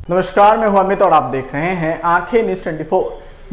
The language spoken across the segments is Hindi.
नमस्कार, मैं हूं अमित और आप देख रहे हैं आंखें न्यूज 24।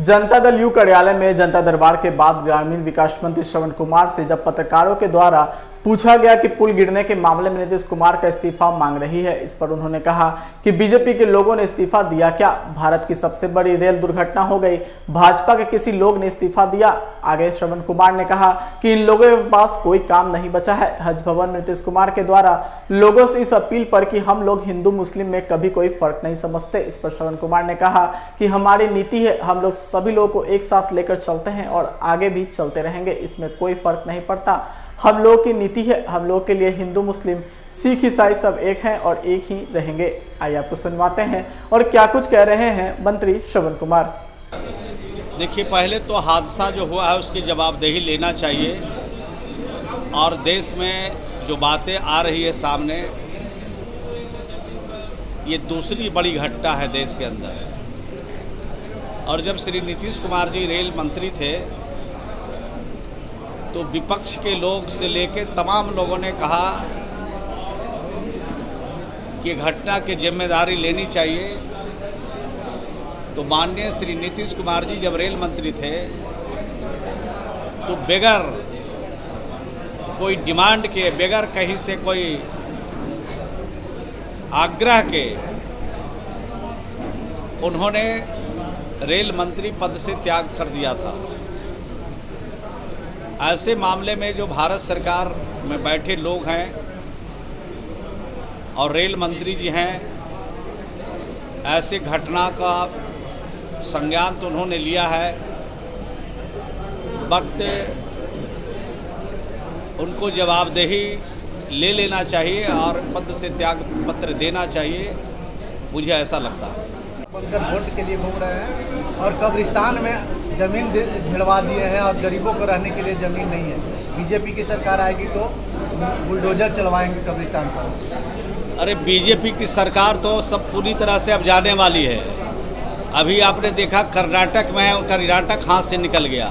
जनता दल यू कार्यालय में जनता दरबार के बाद ग्रामीण विकास मंत्री श्रवण कुमार से जब पत्रकारों के द्वारा पूछा गया कि पुल गिरने के मामले में नीतीश कुमार का इस्तीफा मांग रही है, इस पर उन्होंने कहा कि बीजेपी के लोगों ने इस्तीफा दिया क्या? भारत की सबसे बड़ी रेल दुर्घटना हो गई, भाजपा के किसी लोग ने इस्तीफा दिया? आगे श्रवण कुमार ने कहा कि इन लोगों के पास कोई काम नहीं बचा है। हज भवन में नीतीश कुमार के द्वारा लोगों से इस अपील पर कि हम लोग हिंदू मुस्लिम में कभी कोई फर्क नहीं समझते। इस पर श्रवण कुमार ने कहा कि हमारी नीति है, हम लोग सभी लोगों को एक साथ लेकर चलते हैं और आगे भी चलते रहेंगे, इसमें कोई फर्क नहीं पड़ता। हम लोग की नीति है, हम लोग के लिए हिंदू मुस्लिम सिख ईसाई सब एक हैं और एक ही रहेंगे। आइए आपको सुनवाते हैं और क्या कुछ कह रहे हैं मंत्री श्रवण कुमार। देखिए, पहले तो हादसा जो हुआ है उसकी जवाबदेही लेना चाहिए और देश में जो बातें आ रही है सामने, ये दूसरी बड़ी घटना है देश के अंदर। और जब श्री नीतीश कुमार जी रेल मंत्री थे तो विपक्ष के लोग से लेकर तमाम लोगों ने कहा कि घटना की जिम्मेदारी लेनी चाहिए। तो माननीय श्री नीतीश कुमार जी जब रेल मंत्री थे तो बगैर कोई डिमांड के, बगैर कहीं से कोई आग्रह के उन्होंने रेल मंत्री पद से त्याग कर दिया था। ऐसे मामले में जो भारत सरकार में बैठे लोग हैं और रेल मंत्री जी हैं, ऐसे घटना का संज्ञान तो उन्होंने लिया है, वक्त उनको जवाबदेही ले लेना चाहिए और पद से त्याग पत्र देना चाहिए, मुझे ऐसा लगता है। वोट के लिए घूम रहे हैं और कब्रिस्तान में जमीन भिड़वा दिए हैं और गरीबों को रहने के लिए ज़मीन नहीं है। बीजेपी की सरकार आएगी तो बुलडोजर चलवाएंगे कब्रिस्तान पर। अरे, बीजेपी की सरकार तो सब पूरी तरह से अब जाने वाली है। अभी आपने देखा कर्नाटक में है, कर्नाटक हाथ से निकल गया।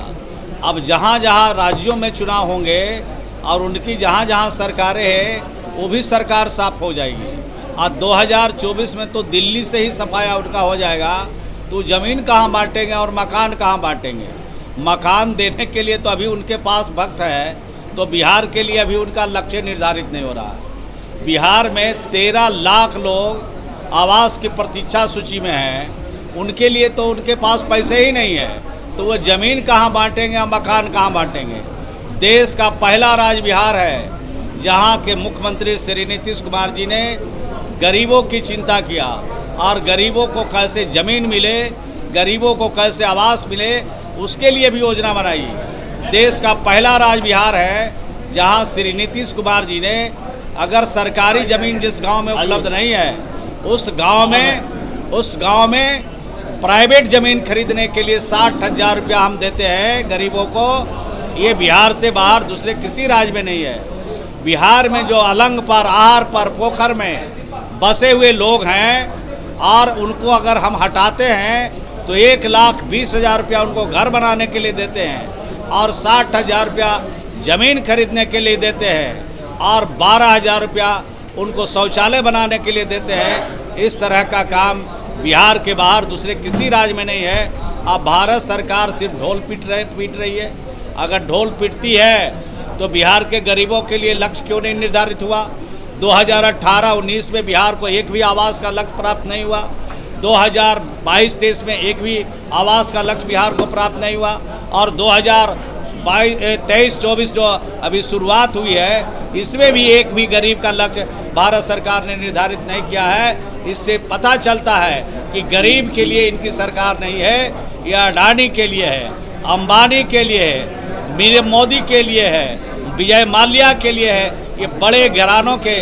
अब जहाँ जहाँ राज्यों में चुनाव होंगे और उनकी जहाँ जहाँ सरकारें हैं वो भी सरकार साफ हो जाएगी। और 2024 में तो दिल्ली से ही सफाया उनका हो जाएगा। तो ज़मीन कहाँ बांटेंगे और मकान कहाँ बांटेंगे? मकान देने के लिए तो अभी उनके पास वक्त है, तो बिहार के लिए अभी उनका लक्ष्य निर्धारित नहीं हो रहा है। बिहार में 13 लाख लोग आवास की प्रतीक्षा सूची में हैं, उनके लिए तो उनके पास पैसे ही नहीं है, तो वो ज़मीन कहाँ बांटेंगे और मकान कहाँ बांटेंगे? देश का पहला राज्य बिहार है जहाँ के मुख्यमंत्री श्री नीतीश कुमार जी ने गरीबों की चिंता किया और गरीबों को कैसे ज़मीन मिले, गरीबों को कैसे आवास मिले, उसके लिए भी योजना बनाई। देश का पहला राज्य बिहार है जहां श्री नीतीश कुमार जी ने, अगर सरकारी ज़मीन जिस गांव में उपलब्ध नहीं है उस गांव में प्राइवेट ज़मीन खरीदने के लिए 60,000 रुपया हम देते हैं गरीबों को। ये बिहार से बाहर दूसरे किसी राज्य में नहीं है। बिहार में जो अलंग पर, आहर पर, पोखर में बसे हुए लोग हैं और उनको अगर हम हटाते हैं तो 1,20,000 रुपया उनको घर बनाने के लिए देते हैं और 60,000 रुपया ज़मीन खरीदने के लिए देते हैं और 12,000 रुपया उनको शौचालय बनाने के लिए देते हैं। इस तरह का काम बिहार के बाहर दूसरे किसी राज्य में नहीं है। अब भारत सरकार सिर्फ ढोल पीट रही है। अगर ढोल पीटती है तो बिहार के गरीबों के लिए लक्ष्य क्यों नहीं निर्धारित हुआ? 2018-19 में बिहार को एक भी आवास का लक्ष्य प्राप्त नहीं हुआ। 2022-23 में एक भी आवास का लक्ष्य बिहार को प्राप्त नहीं हुआ। और 2023-24 जो अभी शुरुआत हुई है, इसमें भी एक भी गरीब का लक्ष्य भारत सरकार ने निर्धारित नहीं किया है। इससे पता चलता है कि गरीब के लिए इनकी सरकार नहीं है, यह अडानी के लिए है, अंबानी के लिए है, मेरे मोदी के लिए है, विजय माल्या के लिए है। ये बड़े घरानों के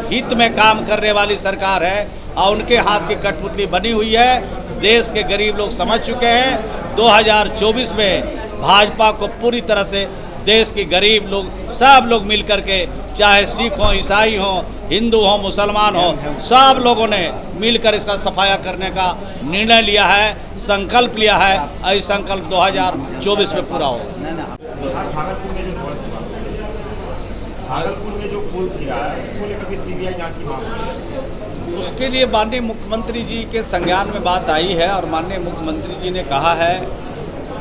हित में काम करने वाली सरकार है और उनके हाथ की कठपुतली बनी हुई है। देश के गरीब लोग समझ चुके हैं। 2024 में भाजपा को पूरी तरह से देश के गरीब लोग, सब लोग मिल कर के, चाहे सिख हो, ईसाई हो, हिंदू हो, मुसलमान हो, सब लोगों ने मिलकर इसका सफाया करने का निर्णय लिया है, संकल्प लिया है। और इस संकल्प 2024 में पूरा होगा। भागलपुर में जो विरोध किया है, उसको लेकर भी सीबीआई जांच की मांग की है। उसके लिए माननीय मुख्यमंत्री जी के संज्ञान में बात आई है और माननीय मुख्यमंत्री जी ने कहा है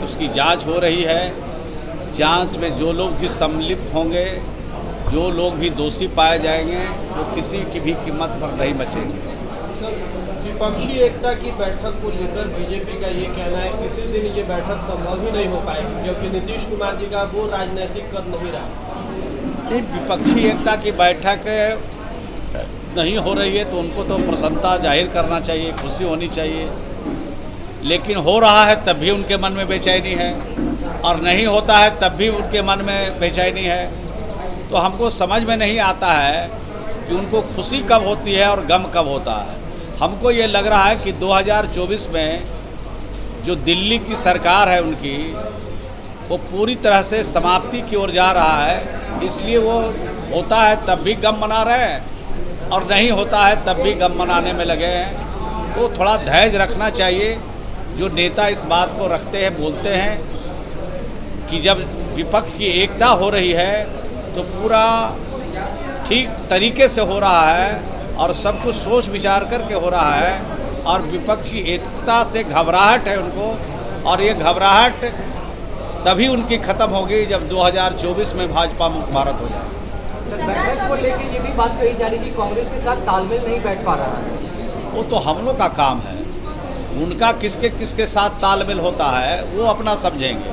उसकी जांच हो रही है। जांच में जो लोग भी सम्मिलित होंगे, जो लोग भी दोषी पाए जाएंगे, वो किसी की भी कीमत पर नहीं बचेंगे। विपक्षी एकता की बैठक को लेकर बीजेपी का ये कहना है किसी दिन ये बैठक संभव ही नहीं हो पाएगी, क्योंकि नीतीश कुमार जी का वो राजनीतिक कद नहीं रहा। नहीं, विपक्षी एकता की बैठक नहीं हो रही है तो उनको तो प्रसन्नता जाहिर करना चाहिए, खुशी होनी चाहिए। लेकिन हो रहा है तब भी उनके मन में बेचैनी है, और नहीं होता है तब भी उनके मन में बेचैनी है। तो हमको समझ में नहीं आता है कि उनको खुशी कब होती है और गम कब होता है। हमको ये लग रहा है कि 2024 में जो दिल्ली की सरकार है उनकी, वो पूरी तरह से समाप्ति की ओर जा रहा है। इसलिए वो होता है तब भी गम मना रहे हैं और नहीं होता है तब भी गम मनाने में लगे हैं। तो थोड़ा धैर्य रखना चाहिए। जो नेता इस बात को रखते हैं, बोलते हैं कि जब विपक्ष की एकता हो रही है तो पूरा ठीक तरीके से हो रहा है और सब कुछ सोच विचार करके हो रहा है, और विपक्ष की एकता से घबराहट है उनको, और ये घबराहट तभी उनकी ख़त्म होगी जब 2024 में भाजपा मुक्त भारत हो जाए। बैठक को लेकर ये भी बात कही जा रही है कि कांग्रेस के साथ तालमेल नहीं बैठ पा रहा है। वो तो हम लोग का काम है, उनका किसके किसके साथ तालमेल होता है वो अपना समझेंगे।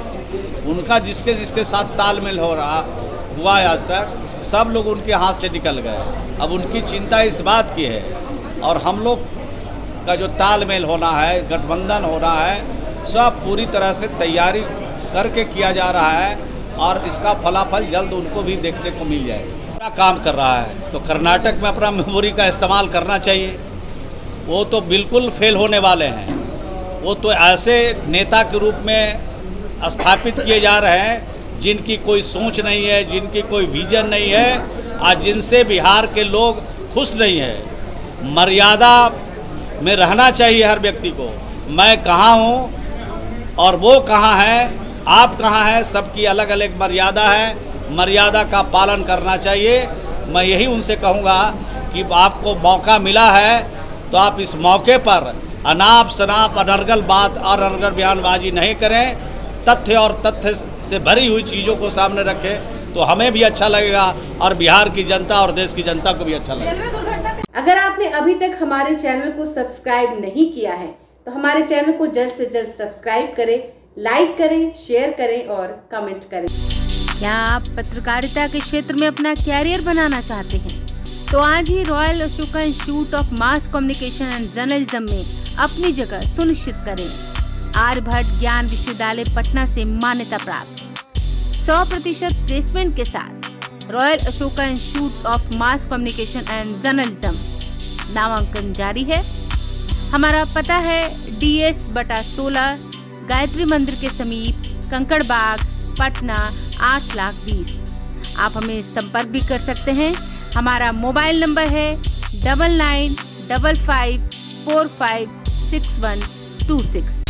उनका जिसके जिसके साथ तालमेल हुआ है आज तक, सब लोग उनके हाथ से निकल गए। अब उनकी चिंता इस बात की है, और हम लोग का जो तालमेल होना है, गठबंधन होना है, सब पूरी तरह से तैयारी करके किया जा रहा है, और इसका फलाफल जल्द उनको भी देखने को मिल जाएगा। क्या काम कर रहा है तो कर्नाटक में अपना मेमोरी का इस्तेमाल करना चाहिए। वो तो बिल्कुल फेल होने वाले हैं। वो तो ऐसे नेता के रूप में स्थापित किए जा रहे हैं जिनकी कोई सोच नहीं है, जिनकी कोई विजन नहीं है, और जिनसे बिहार के लोग खुश नहीं है। मर्यादा में रहना चाहिए हर व्यक्ति को। मैं कहाँ हूँ और वो कहाँ है, आप कहाँ हैं, सबकी अलग अलग मर्यादा है। मर्यादा का पालन करना चाहिए। मैं यही उनसे कहूँगा कि आपको मौका मिला है तो आप इस मौके पर अनाप शनाप अनर्गल बात और अनर्गल बयानबाजी नहीं करें। तथ्य और तथ्य से भरी हुई चीज़ों को सामने रखें तो हमें भी अच्छा लगेगा, और बिहार की जनता और देश की जनता को भी अच्छा लगेगा। अगर आपने अभी तक हमारे चैनल को सब्सक्राइब नहीं किया है तो हमारे चैनल को जल्द से जल्द सब्सक्राइब करें, लाइक करें, शेयर करें और कमेंट करें। क्या आप पत्रकारिता के क्षेत्र में अपना कैरियर बनाना चाहते हैं? तो आज ही Royal Ashoka Institute of Mass Communication and Journalism में अपनी जगह सुनिश्चित करें। आर्यभट्ट ज्ञान विश्वविद्यालय पटना से मान्यता प्राप्त 100% प्लेसमेंट के साथ royal Ashoka Institute of Mass Communication and journalism नामांकन जारी है। हमारा पता है DS/16 गायत्री मंदिर के समीप, कंकड़ बाग, पटना 8,20,000। आप हमें संपर्क भी कर सकते हैं। हमारा मोबाइल नंबर है 9955456126।